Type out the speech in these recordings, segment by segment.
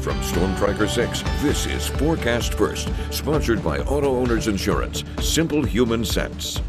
From Storm Tracker 6, this is Forecast First, sponsored by Auto Owners Insurance. Simple human sense.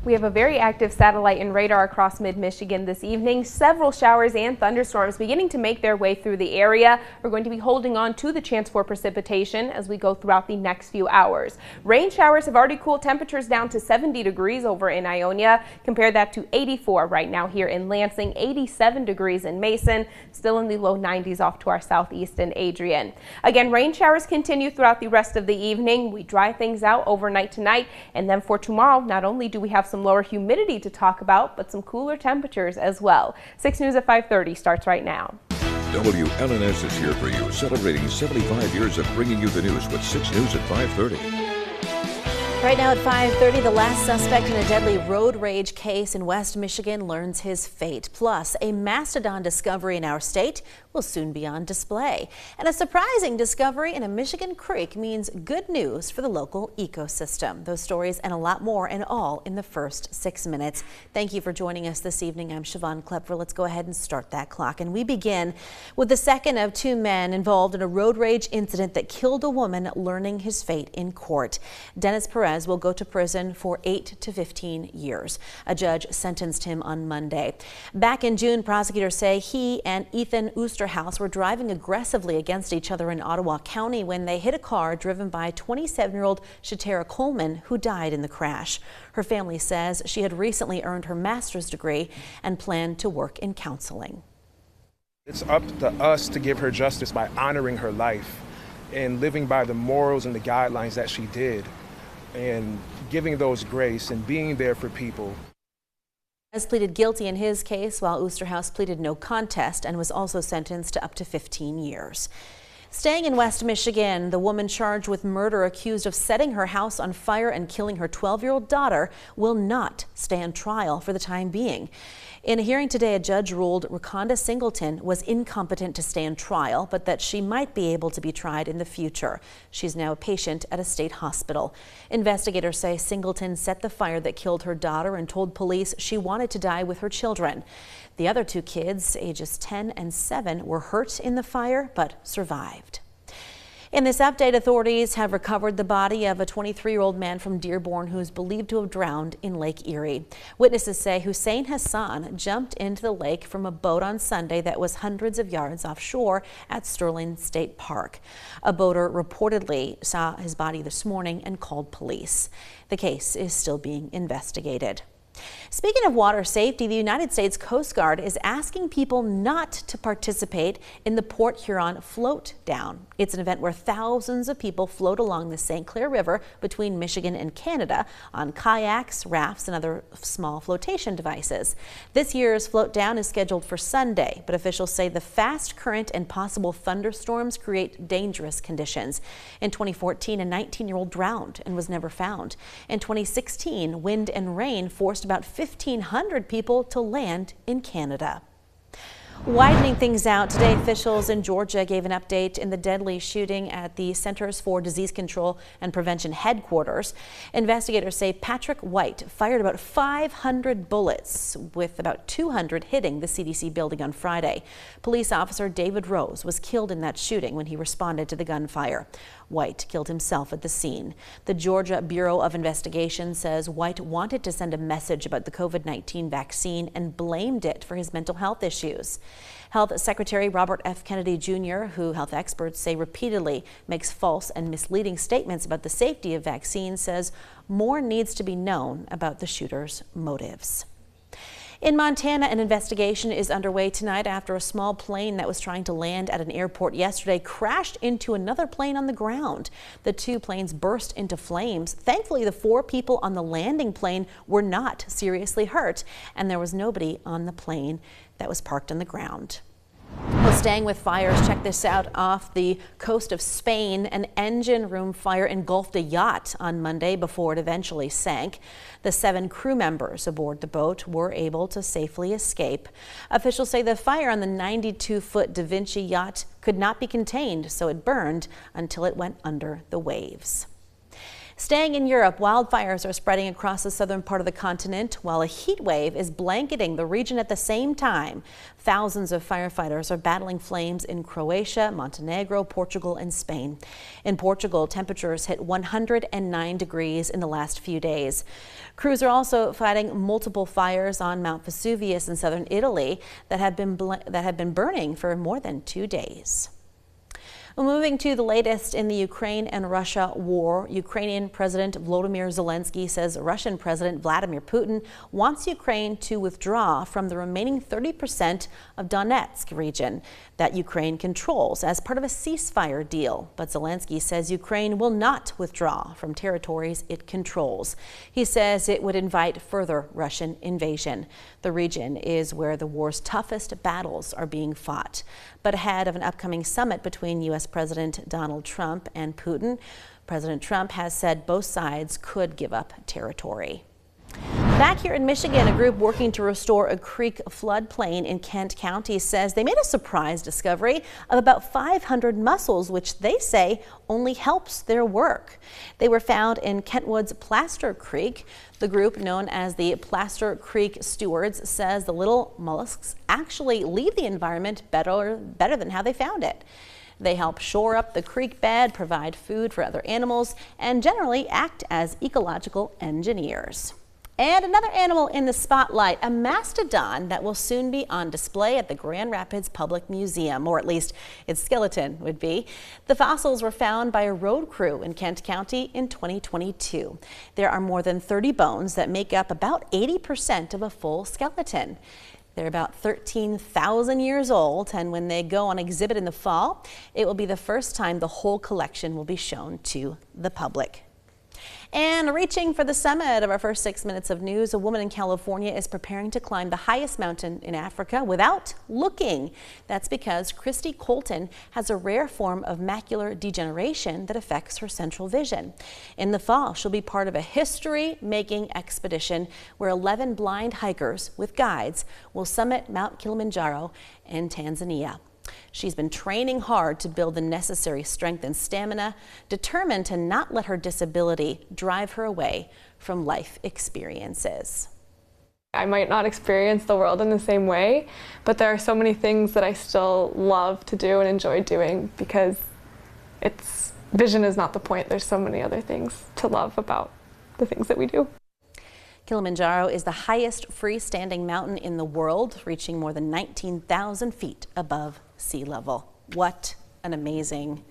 We have a very active satellite and radar across mid-Michigan this evening. Several showers and thunderstorms beginning to make their way through the area. We're going to be holding on to the chance for precipitation as we go throughout the next few hours. Rain showers have already cooled temperatures down to 70 degrees over in Ionia. Compare that to 84 right now here in Lansing, 87 degrees in Mason, still in the low 90s off to our southeast in Adrian. Again, rain showers continue throughout the rest of the evening. We dry things out overnight tonight, and then for tomorrow, not only do we have some lower humidity to talk about, but some cooler temperatures as well. 6 News at 5:30 starts right now. WLNS is here for you, celebrating 75 years of bringing you the news with 6 News at 5:30. Right now at 5:30, the last suspect in a deadly road rage case in West Michigan learns his fate. Plus, a mastodon discovery in our state will soon be on display. And a surprising discovery in a Michigan creek means good news for the local ecosystem. Those stories and a lot more, and all in the first 6 minutes. Thank you for joining us this evening. I'm Siobhan Klepfer. Let's go ahead and start that clock. And we begin with the second of 2 men involved in a road rage incident that killed a woman learning his fate in court. Dennis Perez will go to prison for 8 to 15 years. A judge sentenced him on Monday. Back in June, prosecutors say he and Ethan Oosterhouse were driving aggressively against each other in Ottawa County when they hit a car driven by 27-year-old Shatara Coleman, who died in the crash. Her family says she had recently earned her master's degree and planned to work in counseling. It's up to us to give her justice by honoring her life and living by the morals and the guidelines that she did, and giving those grace and being there for people. Has pleaded guilty in his case, while Oosterhouse pleaded no contest and was also sentenced to up to 15 years. Staying in West Michigan, the woman charged with murder accused of setting her house on fire and killing her 12-year-old daughter will not stand trial for the time being. In a hearing today, a judge ruled Raconda Singleton was incompetent to stand trial, but that she might be able to be tried in the future. She's now a patient at a state hospital. Investigators say Singleton set the fire that killed her daughter and told police she wanted to die with her children. The other 2 kids, ages 10 and 7, were hurt in the fire but survived. In this update, authorities have recovered the body of a 23-year-old man from Dearborn who is believed to have drowned in Lake Erie. Witnesses say Hussein Hassan jumped into the lake from a boat on Sunday that was hundreds of yards offshore at Sterling State Park. A boater reportedly saw his body this morning and called police. The case is still being investigated. Speaking of water safety, the United States Coast Guard is asking people not to participate in the Port Huron Float Down. It's an event where thousands of people float along the St. Clair River between Michigan and Canada on kayaks, rafts, and other small flotation devices. This year's Float Down is scheduled for Sunday, but officials say the fast current and possible thunderstorms create dangerous conditions. In 2014, a 19-year-old drowned and was never found. In 2016, wind and rain forced about 1,500 people to land in Canada. Widening things out today, officials in Georgia gave an update in the deadly shooting at the Centers for Disease Control and Prevention headquarters. Investigators say Patrick White fired about 500 bullets, with about 200 hitting the CDC building on Friday. Police officer David Rose was killed in that shooting when he responded to the gunfire. White killed himself at the scene. The Georgia Bureau of Investigation says White wanted to send a message about the COVID-19 vaccine and blamed it for his mental health issues. Health Secretary Robert F. Kennedy Jr., who health experts say repeatedly makes false and misleading statements about the safety of vaccines, says more needs to be known about the shooter's motives. In Montana, an investigation is underway tonight after a small plane that was trying to land at an airport yesterday crashed into another plane on the ground. The 2 planes burst into flames. Thankfully, the 4 people on the landing plane were not seriously hurt, and there was nobody on the plane that was parked on the ground. Well, staying with fires, check this out. Off the coast of Spain, an engine room fire engulfed a yacht on Monday before it eventually sank. The 7 crew members aboard the boat were able to safely escape. Officials say the fire on the 92-foot Da Vinci yacht could not be contained, so it burned until it went under the waves. Staying in Europe, wildfires are spreading across the southern part of the continent while a heat wave is blanketing the region at the same time. Thousands of firefighters are battling flames in Croatia, Montenegro, Portugal, and Spain. In Portugal, temperatures hit 109 degrees in the last few days. Crews are also fighting multiple fires on Mount Vesuvius in southern Italy that have been burning for more than 2 days. Moving to the latest in the Ukraine and Russia war, Ukrainian President Volodymyr Zelensky says Russian President Vladimir Putin wants Ukraine to withdraw from the remaining 30% of Donetsk region that Ukraine controls as part of a ceasefire deal. But Zelensky says Ukraine will not withdraw from territories it controls. He says it would invite further Russian invasion. The region is where the war's toughest battles are being fought. But ahead of an upcoming summit between U.S. President Donald Trump and Putin, President Trump has said both sides could give up territory. Back here in Michigan, a group working to restore a creek floodplain in Kent County says they made a surprise discovery of about 500 mussels, which they say only helps their work. They were found in Kentwood's Plaster Creek. The group, known as the Plaster Creek Stewards, says the little mollusks actually leave the environment better than how they found it. They help shore up the creek bed, provide food for other animals, and generally act as ecological engineers. And another animal in the spotlight, a mastodon that will soon be on display at the Grand Rapids Public Museum, or at least its skeleton would be. The fossils were found by a road crew in Kent County in 2022. There are more than 30 bones that make up about 80% of a full skeleton. They're about 13,000 years old, and when they go on exhibit in the fall, it will be the first time the whole collection will be shown to the public. And reaching for the summit of our first 6 minutes of news, a woman in California is preparing to climb the highest mountain in Africa without looking. That's because Christy Colton has a rare form of macular degeneration that affects her central vision. In the fall, she'll be part of a history-making expedition where 11 blind hikers with guides will summit Mount Kilimanjaro in Tanzania. She's been training hard to build the necessary strength and stamina, determined to not let her disability drive her away from life experiences. I might not experience the world in the same way, but there are so many things that I still love to do and enjoy doing because vision is not the point. There's so many other things to love about the things that we do. Kilimanjaro is the highest freestanding mountain in the world, reaching more than 19,000 feet above sea level. What an amazing,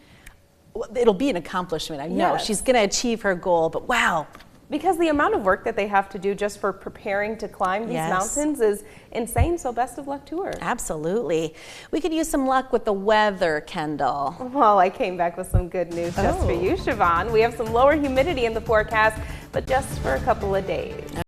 it'll be an accomplishment. I know she's going to achieve her goal, but wow. Because the amount of work that they have to do just for preparing to climb these mountains is insane, so best of luck to her. Absolutely. We could use some luck with the weather, Kendall. Well, I came back with some good news just for you, Siobhan. We have some lower humidity in the forecast, but just for a couple of days.